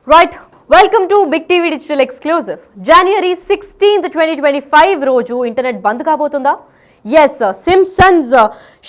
Right. Welcome to Big TV Digital Exclusive. January 16th, 2025 రోజు internet బంద్ కాబోతుందా? Yes, Simpson's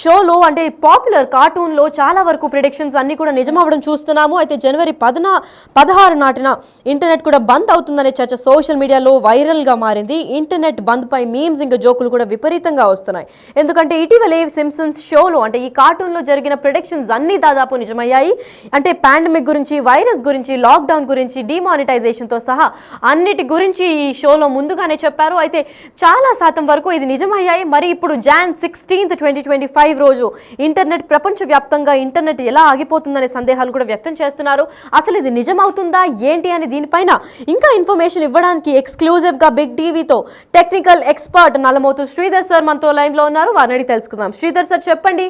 షోలో అంటే popular కార్టూన్లో చాలా వరకు ప్రిడిక్షన్స్ అన్నీ కూడా నిజమవ్వడం చూస్తున్నాము. అయితే జనవరి 16 నాటిన ఇంటర్నెట్ కూడా బంద్ అవుతుందనే చర్చ సోషల్ మీడియాలో వైరల్గా మారింది. ఇంటర్నెట్ బంద్పై మీమ్స్ ఇంకా జోకులు కూడా విపరీతంగా వస్తున్నాయి. ఎందుకంటే ఇటీవలే సింప్సన్స్ షోలో అంటే ఈ కార్టూన్లో జరిగిన ప్రిడిక్షన్స్ అన్నీ దాదాపు నిజమయ్యాయి. అంటే పాండమిక్ గురించి, వైరస్ గురించి, లాక్డౌన్ గురించి, డిమానిటైజేషన్తో సహా అన్నిటి గురించి ఈ షోలో ముందుగానే చెప్పారు. అయితే చాలా శాతం వరకు ఇది నిజమయ్యాయి. మరి ఇప్పుడు Jan 16th, 2025 రోజు ఇంటర్నెట్ ప్రపంచవ్యాప్తంగా ఇంటర్నెట్ ఎలా ఆగిపోతుందనే సందేహాలు కూడా వ్యక్తం చేస్తున్నారు. అసలు ఇది నిజమవుతుందా ఏంటి అని దీనిపైన ఇంకా ఇన్ఫర్మేషన్ ఇవ్వడానికి ఎక్స్క్లూజివ్గా బిగ్ టీవీతో technical expert Nallamothu Sridhar sir మనతో లైన్లో ఉన్నారు. వారిని అడిగి తెలుసుకుందాం. శ్రీధర్ సార్ చెప్పండి,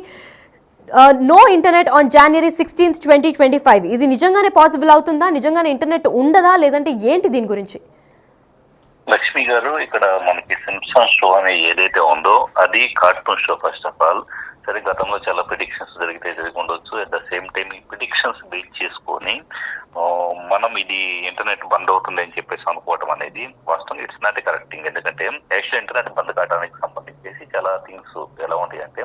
no internet on January 16th, 2025 ఇది నిజంగానే పాసిబుల్ అవుతుందా? నిజంగానే ఇంటర్నెట్ ఉండదా లేదంటే ఏంటి దీని గురించి? లక్ష్మి గారు, ఇక్కడ మనకి సింప్సన్స్ షో అనేది ఏదైతే ఉందో అది cartoon show. First of all సరే, గతంలో చాలా ప్రిడిక్షన్స్ జరిగి ఉండొచ్చు. అట్ ద సేమ్ టైం ఈ ప్రిడిక్షన్స్ బేస్ చేసుకొని మనం ఇది ఇంటర్నెట్ బంద్ అవుతుంది అని చెప్పేసి అనుకోవడం అనేది వాస్తవం ఇట్స్ నాట్ కరెక్ట్ థింగ్. ఎందుకంటే యాక్చువల్ ఇంటర్నెట్ బంద్ కావడానికి సంబంధించేసి చాలా థింగ్స్ ఎలా ఉంటాయి అంటే,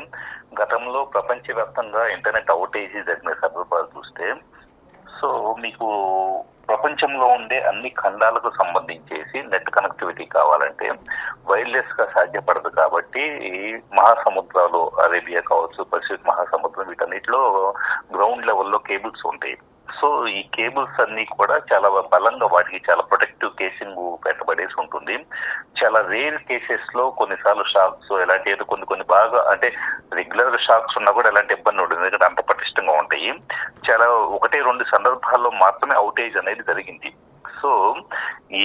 గతంలో ప్రపంచవ్యాప్తంగా ఇంటర్నెట్ అవుటేజ్ జరిగిన సందర్భాలు చూస్తే, సో మీకు ప్రపంచంలో ఉండే అన్ని ఖండాలకు సంబంధించేసి నెట్ కనెక్టివిటీ కావాలంటే వైర్లెస్ గా సాధ్యపడదు. కాబట్టి మహాసముద్రాలు, అరేబియా కావచ్చు, పసిఫిక్ మహాసముద్రం, వీటన్నిటిలో గ్రౌండ్ లెవెల్లో కేబుల్స్ ఉంటాయి. సో ఈ కేబుల్స్ అన్ని కూడా చాలా బలంగా వాటికి చాలా ప్రొటెక్టివ్ కేసింగ్ పెట్టబడేసి ఉంటుంది. చాలా రేర్ కేసెస్ లో కొన్నిసార్లు షాక్స్ ఎలాంటి ఏదో కొన్ని బాగా అంటే రెగ్యులర్ గా షాక్స్ ఉన్నా కూడా ఎలాంటి ఇబ్బంది ఉంటుంది, ఎందుకంటే అంత పటిష్టంగా ఉంటాయి. చాలా 1-2 సందర్భాల్లో మాత్రమే అవుటేజ్ అనేది జరిగింది. సో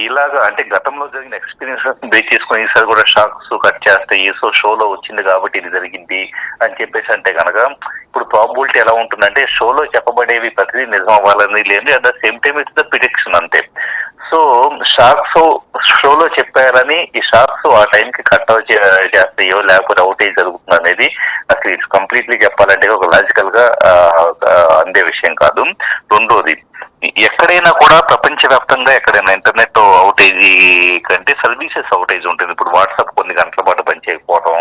ఇలాగా అంటే గతంలో జరిగిన ఎక్స్పీరియన్స్ బేస్ చేసుకుని ఈసారి కూడా షాక్స్ కట్ చేస్తాయి. సో షోలో వచ్చింది కాబట్టి ఇది జరిగింది అని చెప్పేసి అంటే కనుక ఇప్పుడు ప్రాబిలిటీ ఎలా ఉంటుందంటే, షోలో చెప్పబడేవి ప్రతిదీ నిజం అవ్వాలని లేదు, at the same time it's the prediction అంతే. సో షాక్స్ షోలో చెప్పారని ఈ షాక్స్ ఆ టైంకి కట్ చేస్తాయో లేకపోతే అవుటేజ్ జరుగుతుంది అనేది అసలు ఇట్స్ కంప్లీట్లీ చెప్పాలంటే ఒక లాజికల్ గా అందే విషయం కాదు. రెండోది, ఎక్కడైనా కూడా ప్రపంచవ్యాప్తంగా ఎక్కడైనా ఇంటర్నెట్ అవుటేజ్ కంటే సర్వీసెస్ అవుటేజ్ ఉంటుంది. ఇప్పుడు వాట్సాప్ కొన్ని గంటల పాటు పనిచేయకపోవడం,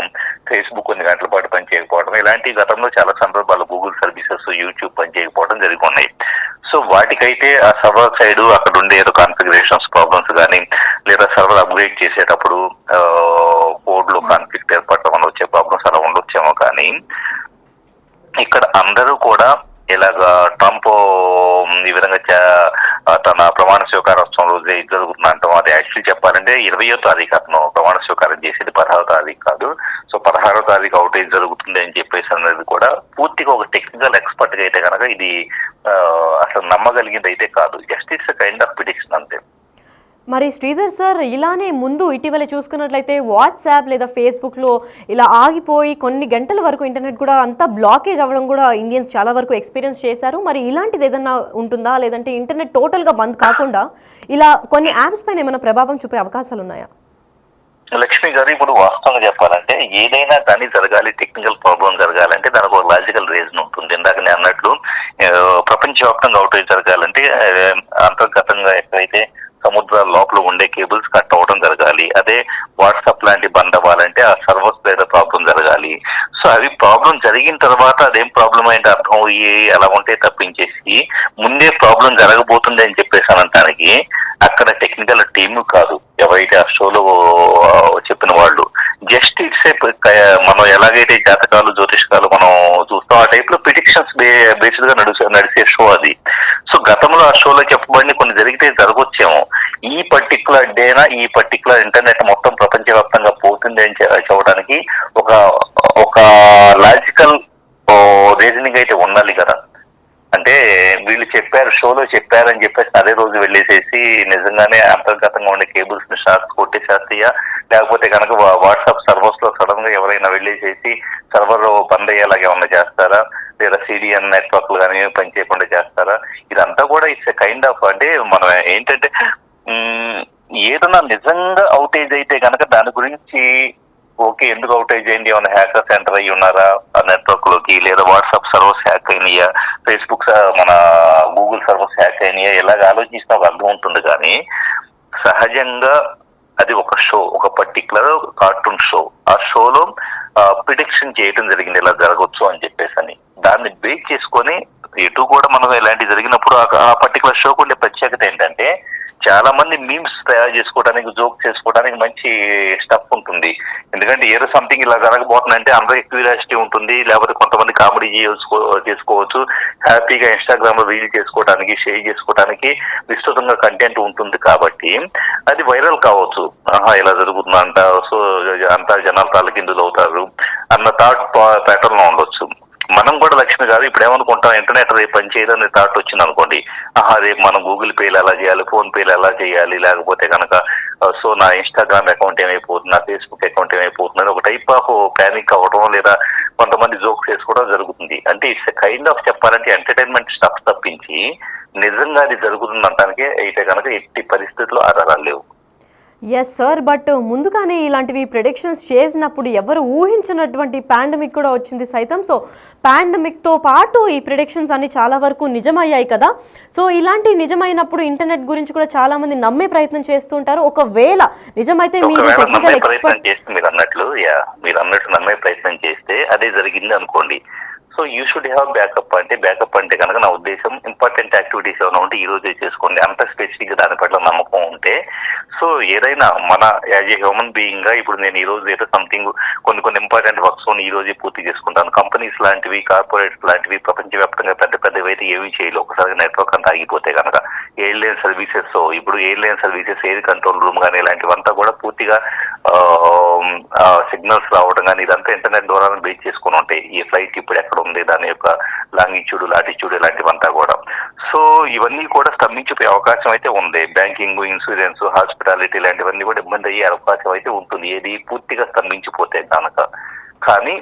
ఫేస్బుక్ కొన్ని గంటల పాటు పనిచేయకపోవడం, ఇలాంటి గతంలో చాలా సందర్భాలు గూగుల్ సర్వీసెస్, యూట్యూబ్ పనిచేయకపోవడం జరిగి ఉన్నాయి. సో వాటికైతే ఆ సర్వర్ సైడ్ అక్కడ ఉండే ఏదో కాన్ఫిగరేషన్స్ ప్రాబ్లమ్స్ కానీ, లేదా సర్వర్ అప్గ్రేడ్ చేసేటప్పుడు కోడ్ లో కాన్ఫ్లిక్ట్ ఏర్పడటం వల్ల వచ్చే ప్రాబ్లమ్స్ అలా ఉండొచ్చేమో. కానీ ఇక్కడ అందరూ కూడా ఇలాగా ట్రంప్ ఈ విధంగా తన ప్రమాణ స్వీకారోత్సవం రోజే ఇది జరుగుతుంది అంటాం. అది యాక్చువల్లీ చెప్పాలంటే 20వ తారీఖు అతను ప్రమాణ స్వీకారం చేసేది, 16వ తారీఖు కాదు. సో 16వ తారీఖు అవుటేజ్ జరుగుతుంది అని చెప్పేసి అనేది కూడా పూర్తిగా ఒక టెక్నికల్ ఎక్స్పర్ట్ గా అయితే కనుక ఇది అసలు నమ్మగలిగింది అయితే కాదు. Just it's kind of prediction అంతే. మరి శ్రీధర్ సార్, ఇలానే ముందు ఇటీవల చూసుకున్నట్లయితే వాట్సాప్ లేదా ఫేస్బుక్లో ఇలా ఆగిపోయి కొన్ని గంటల వరకు ఇంటర్నెట్ కూడా అంతా బ్లాకేజ్ అవ్వడం కూడా ఇండియన్స్ చాలా వరకు ఎక్స్పీరియన్స్ చేశారు. మరి ఇలాంటిది ఏదన్నా ఉంటుందా, లేదంటే ఇంటర్నెట్ టోటల్గా బంద్ కాకుండా ఇలా కొన్ని యాప్స్ పైన ఏమైనా ప్రభావం చూపే అవకాశాలు ఉన్నాయా? లక్ష్మి గారు, ఇప్పుడు వాస్తవంగా చెప్పాలంటే ఏదైనా కానీ జరగాలి, టెక్నికల్ ప్రాబ్లం జరగాలంటే దానికి ఒక లాజికల్ రీజన్ ఉంటుంది. ఇందాక నేను అన్నట్లు ప్రపంచవ్యాప్తంగా అవుటేజ్ జరగాలంటే అంతర్గతంగా ఎక్కడైతే సముద్రాల లోపల ఉండే కేబుల్స్ కట్ అవ్వడం జరగాలి. అదే వాట్సాప్ లాంటి బంద్ అవ్వాలంటే ఆ సర్వర్స్ లేదా ప్రాబ్లం జరగాలి. సో అవి ప్రాబ్లం జరిగిన తర్వాత అదేం ప్రాబ్లం ఏంటి అర్థం అయ్యి అలా ఉంటే తప్పించేసి ముందే ప్రాబ్లం జరగబోతుంది అని చెప్పేసి అనడానికి అక్కడ టెక్నికల్ టీమ్ కాదు, ఎవరైతే ఆ షోలో చెప్పిన వాళ్ళు. జస్ట్ ఇట్స్ మనం ఎలాగైతే జాతకాలు, జ్యోతిష్కాలు మనం చూస్తాం, ఆ టైప్ లో ప్రిడిక్షన్స్ బేస్డ్ గా నడిచే షో అది. సో గతంలో ఆ షోలో చెప్పబడి కొన్ని జరిగితే జరగొచ్చేమో. ఈ పర్టికులర్ డేనా, ఈ పర్టికులర్ ఇంటర్నెట్ మొత్తం ప్రపంచవ్యాప్తంగా పోతుంది అని చెప్పడానికి ఒక లాజికల్ రీజనింగ్ అయితే ఉండాలి కదా. అంటే వీళ్ళు చెప్పారు, షోలో చెప్పారని చెప్పేసి అదే రోజు వెళ్ళేసేసి నిజంగానే అంతర్గతంగా ఉండే కేబుల్స్ ని షార్ట్స్ కొట్టేసేస్తాయా, లేకపోతే కనుక వాట్సాప్ సర్వర్స్ లో సడన్ గా ఎవరైనా వెళ్ళేసేసి సర్వర్ బంద్ అయ్యేలాగా ఏమన్నా చేస్తారా, లేదా సిడిఎన్ నెట్వర్క్లు కానీ పనిచేయకుండా చేస్తారా? ఇదంతా కూడా ఇట్స్ కైండ్ ఆఫ్ అంటే మనం ఏంటంటే ఏదైనా నిజంగా అవుటేజ్ అయితే కనుక దాని గురించి ఓకే, ఎందుకు అవుటేజ్ అయింది, ఏమైనా హ్యాకర్స్ ఎంటర్ అయ్యి ఉన్నారా ఆ నెట్వర్క్ లోకి, లేదా వాట్సాప్ సర్వర్స్ హ్యాక్ అయినాయా, ఫేస్బుక్ మన గూగుల్ సర్వర్స్ హ్యాక్ అయినాయా ఇలాగ ఆలోచించిన ఒక అర్థం ఉంటుంది. కానీ సహజంగా అది ఒక షో, ఒక పర్టికులర్ కార్టూన్ షో. ఆ షోలో ప్రిడిక్షన్ చేయడం జరిగింది ఇలా జరగవచ్చు అని చెప్పేసి అని. దాన్ని బేస్ చేసుకొని ఎటు కూడా మనం ఇలాంటి జరిగినప్పుడు ఆ పర్టికులర్ షోకు ఉండే ప్రత్యేకత ఏంటంటే చాలా మంది మీమ్స్ తయారు చేసుకోవడానికి, జోక్ చేసుకోవడానికి మంచి స్టఫ్ ఉంటుంది. ఎందుకంటే ఏదో సంథింగ్ ఇలా జరగబోతుందంటే అందరికి క్యూరియాసిటీ ఉంటుంది, లేకపోతే కొంతమంది కామెడీ చేసుకోవచ్చు, హ్యాపీగా ఇన్స్టాగ్రామ్ లో రీల్ చేసుకోవడానికి, షేర్ చేసుకోవడానికి విస్తృతంగా కంటెంట్ ఉంటుంది. కాబట్టి అది వైరల్ కావచ్చు. ఇలా జరుగుతుందంట, సో అంతా జనాలు తాలకిందులు అవుతారు అన్న థాట్ ప్యాటర్న్ లో ఉండొచ్చు. మనం కూడా లక్ష్మి గారు ఇప్పుడు ఏమనుకుంటాం, ఇంటర్నెట్ రేపు పని చేయాలని థాట్ వచ్చింది అనుకోండి, రేపు మనం గూగుల్ పేలు ఎలా చేయాలి, ఫోన్ పేలు ఎలా చేయాలి, లేకపోతే కనుక సో నా ఇన్స్టాగ్రామ్ అకౌంట్ ఏమైపోతుంది, నా ఫేస్బుక్ అకౌంట్ ఏమైపోతుంది అని ఒక టైప్ ఆఫ్ ప్యానిక్ అవ్వడం, లేదా కొంతమంది జోక్స్ చేసుకోవడం జరుగుతుంది. అంటే ఇట్స్ కైండ్ ఆఫ్ చెప్పాలంటే ఎంటర్టైన్మెంట్ స్టఫ్ తప్పించి నిజంగా అది జరుగుతుంది అనడానికి అయితే కనుక ఎట్టి పరిస్థితుల్లో ఆధారాలు లేవు. ఎస్ సార్, బట్ ముందుగానే ఇలాంటివి ప్రెడిక్షన్స్ చేసినప్పుడు ఎవరు ఊహించినటువంటి పాండమిక్ కూడా వచ్చింది సైతం. సో పాండమిక్తో పాటు ఈ ప్రెడిక్షన్స్ అన్ని చాలా వరకు నిజమయ్యాయి కదా. సో ఇలాంటి నిజమైనప్పుడు ఇంటర్నెట్ గురించి కూడా చాలా మంది నమ్మే ప్రయత్నం చేస్తూ ఉంటారు. ఒకవేళ నిజమైతే మీరు టెక్నికల్ ఎక్స్పర్ట్ మీరు అన్నట్టు నమ్మే ప్రయత్నం చేస్తే అదే జరిగింది అనుకోండి. So you should have backup. Backup అంటే కనుక నా ఉద్దేశం ఇంపార్టెంట్ యాక్టివిటీస్ ఏమైనా ఉంటే ఈ రోజే చేసుకోండి. అంత స్పెసిఫిక్ దాని పట్ల నమ్మకం ఉంటే సో ఏదైనా మన యాజ్ ఏ హ్యూమన్ బీయింగ్ గా ఇప్పుడు నేను ఈ రోజు ఏదో సంథింగ్ కొన్ని ఇంపార్టెంట్ వర్క్స్ ఈ రోజే పూర్తి చేసుకుంటాను. కంపెనీస్ లాంటివి, కార్పొరేట్స్ లాంటివి ప్రపంచవ్యాప్తంగా పెద్దవి అయితే ఏమీ చేయలేదు. ఒకసారి నెట్వర్క్ అంతా ఆగిపోతే కనుక ఎయిర్లైన్ సర్వీసెస్, ఇప్పుడు airline services, air control room కానీ ఇలాంటివంతా కూడా పూర్తిగా సిగ్నల్స్ రావడం కానీ ఇదంతా ఇంటర్నెట్ ద్వారా బేస్ చేసుకుని ఉంటాయి. ఈ ఫ్లైట్ ఇప్పుడు ఎక్కడ ఉంది, దాని యొక్క లాంగిట్యూడ్, లాటిట్యూడ్ ఇలాంటివంతా కూడా. సో ఇవన్నీ కూడా స్తంభించిపోయే అవకాశం అయితే ఉంది. బ్యాంకింగ్, ఇన్సూరెన్స్, హాస్పిటాలిటీ ఇలాంటివన్నీ కూడా ఇబ్బంది అయ్యే అవకాశం అయితే ఉంటుంది, ఏది పూర్తిగా స్తంభించిపోతే కనుక. కానీ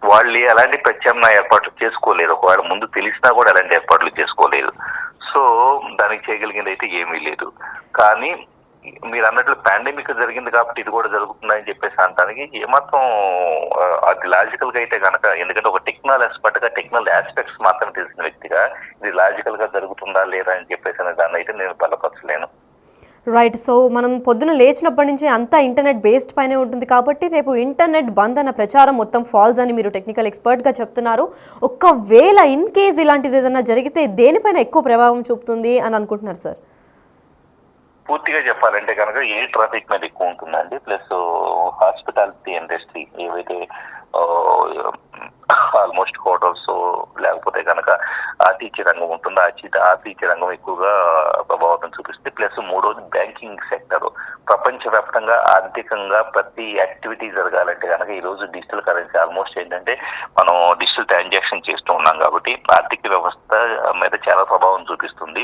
వాళ్ళు అలాంటి ప్రత్యామ్నాయ ఏర్పాట్లు చేసుకోలేదు. ఒకవేళ ముందు తెలిసినా కూడా అలాంటి ఏర్పాట్లు చేసుకోలేదు. సో దానికి చేయగలిగింది అయితే ఏమీ లేదు. కానీ మీరు అన్నట్లు పాండమిక్ జరిగింది కాబట్టి ఇది కూడా జరుగుతుందని చెప్పేసి అనడానికి ఏమాత్రం అది లాజికల్ గా అయితే కనుక, ఎందుకంటే ఒక టెక్నికల్ ఎక్స్పర్ట్ గా టెక్నికల్ ఆస్పెక్ట్స్ మాత్రం తెలిసిన వ్యక్తిగా ఇది లాజికల్ గా జరుగుతుందా లేదా అని చెప్పేసి అనే దాన్ని అయితే నేను బలపరచలేను. రైట్. సో మనం పొద్దున లేచినప్పటి నుంచి అంతా ఇంటర్నెట్ బేస్డ్ పైనే ఉంటుంది కాబట్టి రేపు ఇంటర్నెట్ బంద్ అన్న ప్రచారం మొత్తం ఫాల్స్ అని మీరు టెక్నికల్ ఎక్స్పర్ట్గా చెప్తున్నారు. ఒకవేళ ఇన్ కేస్ ఇలాంటిది ఏదైనా జరిగితే దేనిపైన ఎక్కువ ప్రభావం చూపుతుంది అని అనుకుంటున్నారు సార్? పూర్తిగా చెప్పాలంటే కనుక ఎయిర్ ట్రాఫిక్ మీద ఎక్కువ ఉంటుందండి. ప్లస్ హాస్పిటాలిటీ ఇండస్ట్రీ ఏవైతే ఆల్మోస్ట్ హోటల్స్ లేకపోతే కనుక ఆతిథ్య రంగం ఉంటుందో ఆతిథ్య రంగం ఎక్కువగా ప్రభావితం చూపిస్తుంది. ప్లస్ మూడోది బ్యాంకింగ్ సెక్టర్. ప్రపంచవ్యాప్తంగా ఆర్థికంగా ప్రతి యాక్టివిటీ జరగాలంటే కనుక ఈ రోజు డిజిటల్ కరెన్సీ ఆల్మోస్ట్ ఏంటంటే మనం డిజిటల్ ట్రాన్సాక్షన్ చేస్తూ ఉన్నాం కాబట్టి ఆర్థిక వ్యవస్థ మీద చాలా ప్రభావం చూపిస్తుంది.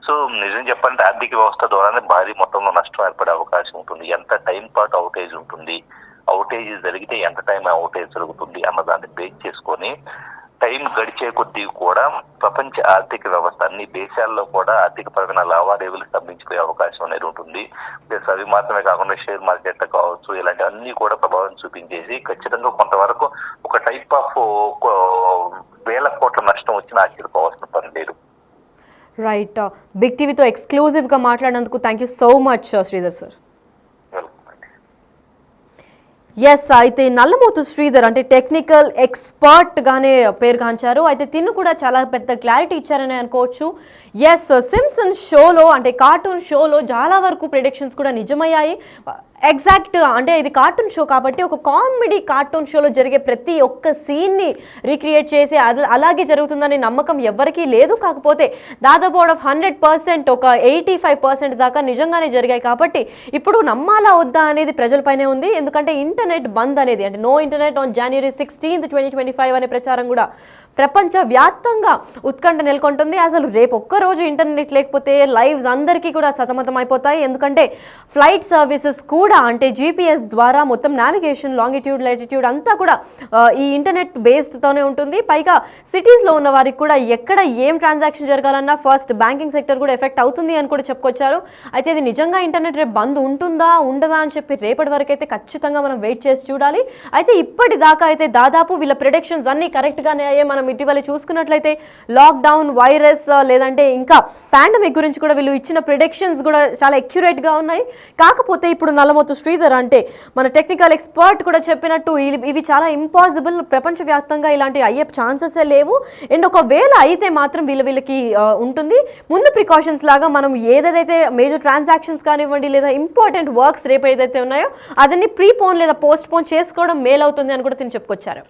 సో నిజం చెప్పాలంటే ఆర్థిక వ్యవస్థ ద్వారానే భారీ మొత్తంలో నష్టం ఏర్పడే అవకాశం ఉంటుంది. ఎంత టైం పాటు అవుటేజ్ ఉంటుంది, అవుటేజ్ జరిగితే ఎంత టైం అవుటేజ్ జరుగుతుంది అన్నదాన్ని బేస్ చేసుకొని టైం గడిచే కొద్దీ కూడా ప్రపంచ ఆర్థిక వ్యవస్థ అన్ని దేశాల్లో కూడా ఆర్థికపరమైన లావాదేవీలు స్తంభించిపోయే అవకాశం అనేది ఉంటుంది. ప్లస్ అవి మాత్రమే కాకుండా షేర్ మార్కెట్ కావచ్చు, ఇలాంటి అన్ని కూడా ప్రభావం చూపించేసి ఖచ్చితంగా కొంతవరకు ఒక టైప్ ఆఫ్ వేల కోట్ల నష్టం వచ్చినా ఆశ్చర్యపోవాల్సిన పని లేదు. రైట్. బిగ్ టీవీతో ఎక్స్క్లూజివ్గా మాట్లాడినందుకు thank you so much Sridhar sir. Yes, అయితే నల్లమోతు శ్రీధర్ అంటే టెక్నికల్ ఎక్స్పర్ట్గానే పేరుగాంచారు. అయితే తిను కూడా చాలా పెద్ద క్లారిటీ ఇచ్చారని అనుకోవచ్చు. ఎస్, సింప్సన్స్ షోలో అంటే కార్టూన్ షోలో చాలా వరకు ప్రెడిక్షన్స్ కూడా నిజమయ్యాయి. ఎగ్జాక్ట్ అంటే ఇది కార్టూన్ షో కాబట్టి ఒక కామెడీ కార్టూన్ షోలో జరిగే ప్రతి ఒక్క సీన్ని రీక్రియేట్ చేసి అలాగే జరుగుతుందనే నమ్మకం ఎవరికీ లేదు. కాకపోతే దాదాపు 100% ఒక 85% దాకా నిజంగానే జరిగాయి. కాబట్టి ఇప్పుడు నమ్మాలా వద్దా అనేది ప్రజలపైనే ఉంది. ఎందుకంటే ఇంటర్నెట్ బంద్ అనేది అంటే నో ఇంటర్నెట్ ఆన్ January 16, 2025 అనే ప్రచారం కూడా ప్రపంచవ్యాప్తంగా ఉత్కంఠ నెలకొంటుంది. అసలు రేపు ఒక్కరోజు ఇంటర్నెట్ లేకపోతే లైవ్స్ అందరికీ కూడా సతమతం అయిపోతాయి. ఎందుకంటే ఫ్లైట్ సర్వీసెస్ కూడా అంటే GPS ద్వారా మొత్తం నావిగేషన్, లాంగిట్యూడ్, లాటిట్యూడ్ అంతా కూడా ఈ ఇంటర్నెట్ బేస్డ్తోనే ఉంటుంది. పైగా సిటీస్లో ఉన్న వారికి కూడా ఎక్కడ ఏం ట్రాన్సాక్షన్ జరగాలన్నా ఫస్ట్ బ్యాంకింగ్ సెక్టర్ కూడా ఎఫెక్ట్ అవుతుంది అని కూడా చెప్పుకొచ్చారు. అయితే ఇది నిజంగా ఇంటర్నెట్ రేపు బంద్ ఉంటుందా ఉండదా అని చెప్పి రేపటి వరకు అయితే ఖచ్చితంగా మనం వెయిట్ చేసి చూడాలి. అయితే ఇప్పటిదాకా అయితే దాదాపు వీళ్ళ ప్రెడిక్షన్స్ అన్నీ కరెక్ట్గానే అయ్యే మన మనం ఇటీవల చూసుకున్నట్లయితే లాక్డౌన్, వైరస్ లేదంటే ఇంకా పాండమిక్ గురించి కూడా వీళ్ళు ఇచ్చిన ప్రిడిక్షన్స్ కూడా చాలా అక్యురేట్గా ఉన్నాయి. కాకపోతే ఇప్పుడు నల్లమోతు శ్రీధర్ అంటే మన టెక్నికల్ ఎక్స్పర్ట్ కూడా చెప్పినట్టు ఇవి చాలా ఇంపాసిబుల్, ప్రపంచవ్యాప్తంగా ఇలాంటి అయ్యే ఛాన్సెసే లేవు. అండ్ ఒకవేళ అయితే మాత్రం వీళ్ళకి ఉంటుంది. ముందు ప్రికాషన్స్ లాగా మనం ఏదైతే మేజర్ ట్రాన్సాక్షన్స్ కానివ్వండి లేదా ఇంపార్టెంట్ వర్క్స్ రేపు ఏదైతే ఉన్నాయో అదని ప్రీపోన్ లేదా పోస్ట్ పోన్ చేసుకోవడం మేలవుతుంది అని కూడా తిని చెప్పుకొచ్చారు.